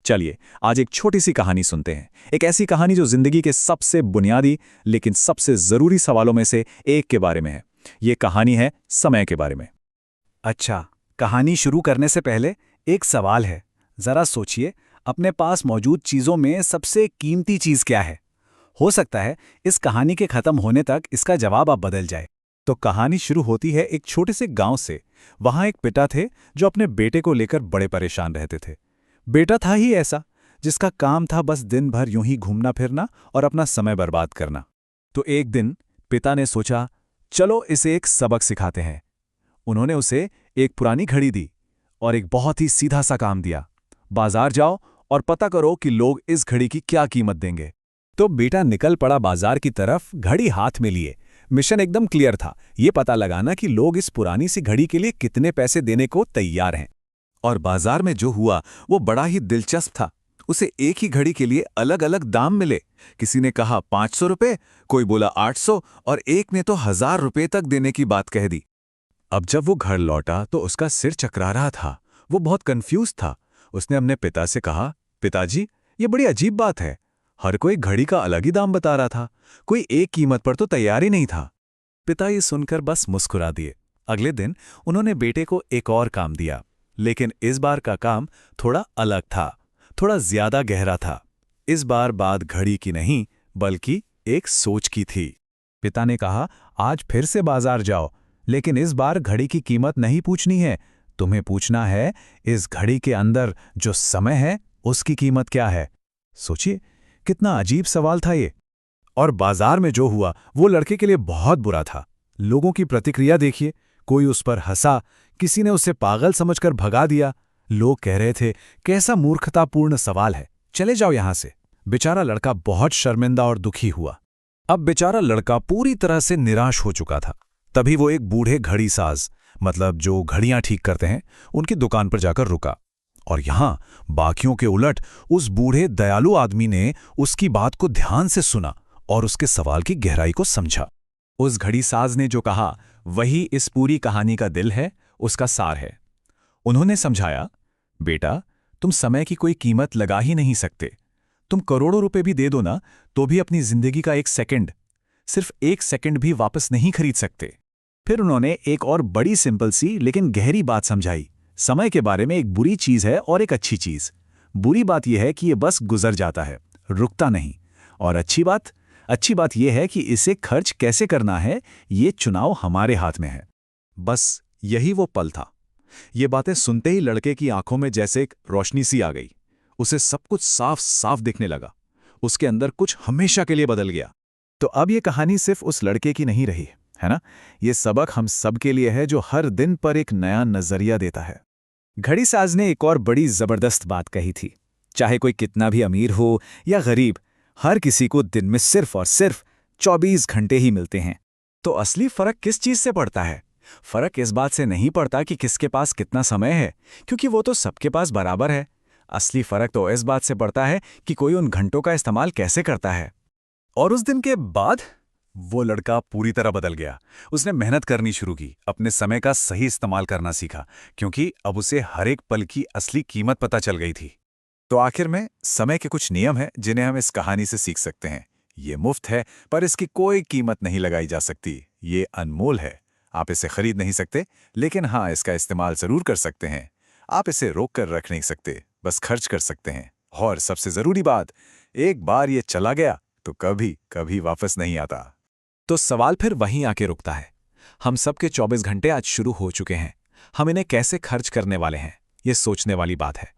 चलिए आज एक छोटी सी कहानी सुनते हैं। एक ऐसी कहानी जो जिंदगी के सबसे बुनियादी लेकिन सबसे जरूरी सवालों में से एक के बारे में है। ये कहानी है समय के बारे में। अच्छा, कहानी शुरू करने से पहले एक सवाल है। जरा सोचिए, अपने पास मौजूद चीजों में सबसे कीमती चीज क्या है? हो सकता है इस कहानी के खत्म होने तक इसका जवाब अब बदल जाए। तो कहानी शुरू होती है एक छोटे से गांव से। वहां एक पिता थे जो अपने बेटे को लेकर बड़े परेशान रहते थे। बेटा था ही ऐसा जिसका काम था बस दिन भर यूं ही घूमना फिरना और अपना समय बर्बाद करना। तो एक दिन पिता ने सोचा, चलो इसे एक सबक सिखाते हैं। उन्होंने उसे एक पुरानी घड़ी दी और एक बहुत ही सीधा सा काम दिया, बाजार जाओ और पता करो कि लोग इस घड़ी की क्या कीमत देंगे। तो बेटा निकल पड़ा बाजार की तरफ, घड़ी हाथ में लिए। मिशन एकदम क्लियर था, ये पता लगाना कि लोग इस पुरानी सी घड़ी के लिए कितने पैसे देने को तैयार हैं। और बाजार में जो हुआ वो बड़ा ही दिलचस्प था। उसे एक ही घड़ी के लिए अलग अलग दाम मिले। किसी ने कहा 500 रुपए, कोई बोला 800 और एक ने तो 1000 रुपए तक देने की बात कह दी। अब जब वो घर लौटा तो उसका सिर चकरा रहा था। वो बहुत कंफ्यूज था। उसने अपने पिता से कहा, पिताजी ये बड़ी अजीब बात है, हर कोई घड़ी का अलग ही दाम बता रहा था, कोई एक कीमत पर तो तैयार ही नहीं था। पिता ये सुनकर बस मुस्कुरा दिए। अगले दिन उन्होंने बेटे को एक और काम दिया, लेकिन इस बार का काम थोड़ा अलग था, थोड़ा ज्यादा गहरा था। इस बार बात घड़ी की नहीं बल्कि एक सोच की थी। पिता ने कहा, आज फिर से बाजार जाओ, लेकिन इस बार घड़ी की कीमत नहीं पूछनी है, तुम्हें पूछना है इस घड़ी के अंदर जो समय है उसकी कीमत क्या है। सोचिए कितना अजीब सवाल था ये। और बाजार में जो हुआ वो लड़के के लिए बहुत बुरा था। लोगों की प्रतिक्रिया देखिए, कोई उस पर हंसा, किसी ने उसे पागल समझकर भगा दिया। लोग कह रहे थे, कैसा मूर्खतापूर्ण सवाल है, चले जाओ यहां से। बेचारा लड़का बहुत शर्मिंदा और दुखी हुआ। अब बेचारा लड़का पूरी तरह से निराश हो चुका था। तभी वो एक बूढ़े घड़ी साज, मतलब जो घड़ियां ठीक करते हैं, उनकी दुकान पर जाकर रुका। और यहां बाकियों के उलट उस बूढ़े दयालु आदमी ने उसकी बात को ध्यान से सुना और उसके सवाल की गहराई को समझा। उस घड़ी साज ने जो कहा वही इस पूरी कहानी का दिल है, उसका सार है। उन्होंने समझाया, बेटा तुम समय की कोई कीमत लगा ही नहीं सकते। तुम करोड़ों रुपए भी दे दो ना, तो भी अपनी जिंदगी का एक सेकंड, सिर्फ एक सेकंड भी वापस नहीं खरीद सकते। फिर उन्होंने एक और बड़ी सिंपल सी लेकिन गहरी बात समझाई। समय के बारे में एक बुरी चीज है और एक अच्छी चीज। बुरी बात यह है कि ये बस गुजर जाता है, रुकता नहीं। और अच्छी बात यह है कि इसे खर्च कैसे करना है, ये चुनाव हमारे हाथ में है। बस यही वो पल था। ये बातें सुनते ही लड़के की आंखों में जैसे एक रोशनी सी आ गई। उसे सब कुछ साफ साफ दिखने लगा। उसके अंदर कुछ हमेशा के लिए बदल गया। तो अब ये कहानी सिर्फ उस लड़के की नहीं रही, है ना? ये सबक हम सब के लिए है, जो हर दिन पर एक नया नजरिया देता है। घड़ी साज ने एक और बड़ी जबरदस्त बात कही थी, चाहे कोई कितना भी अमीर हो या गरीब, हर किसी को दिन में सिर्फ और सिर्फ 24 घंटे ही मिलते हैं। तो असली फर्क किस चीज से पड़ता है? फर्क इस बात से नहीं पड़ता कि किसके पास कितना समय है, क्योंकि वो तो सबके पास बराबर है। असली फर्क तो इस बात से पड़ता है कि कोई उन घंटों का इस्तेमाल कैसे करता है। और उस दिन के बाद वो लड़का पूरी तरह बदल गया। उसने मेहनत करनी शुरू की, अपने समय का सही इस्तेमाल करना सीखा, क्योंकि अब उसे हर एक पल की असली कीमत पता चल गई थी। तो आखिर में समय के कुछ नियम हैं जिन्हें हम इस कहानी से सीख सकते हैं। ये मुफ्त है, पर इसकी कोई कीमत नहीं लगाई जा सकती। ये अनमोल है। आप इसे खरीद नहीं सकते, लेकिन हाँ, इसका इस्तेमाल जरूर कर सकते हैं। आप इसे रोक कर रख नहीं सकते, बस खर्च कर सकते हैं। और सबसे जरूरी बात, एक बार ये चला गया तो कभी कभी वापस नहीं आता। तो सवाल फिर वहीं आके रुकता है। हम सबके 24 घंटे आज शुरू हो चुके हैं। हम इन्हें कैसे खर्च करने वाले हैं, ये सोचने वाली बात है।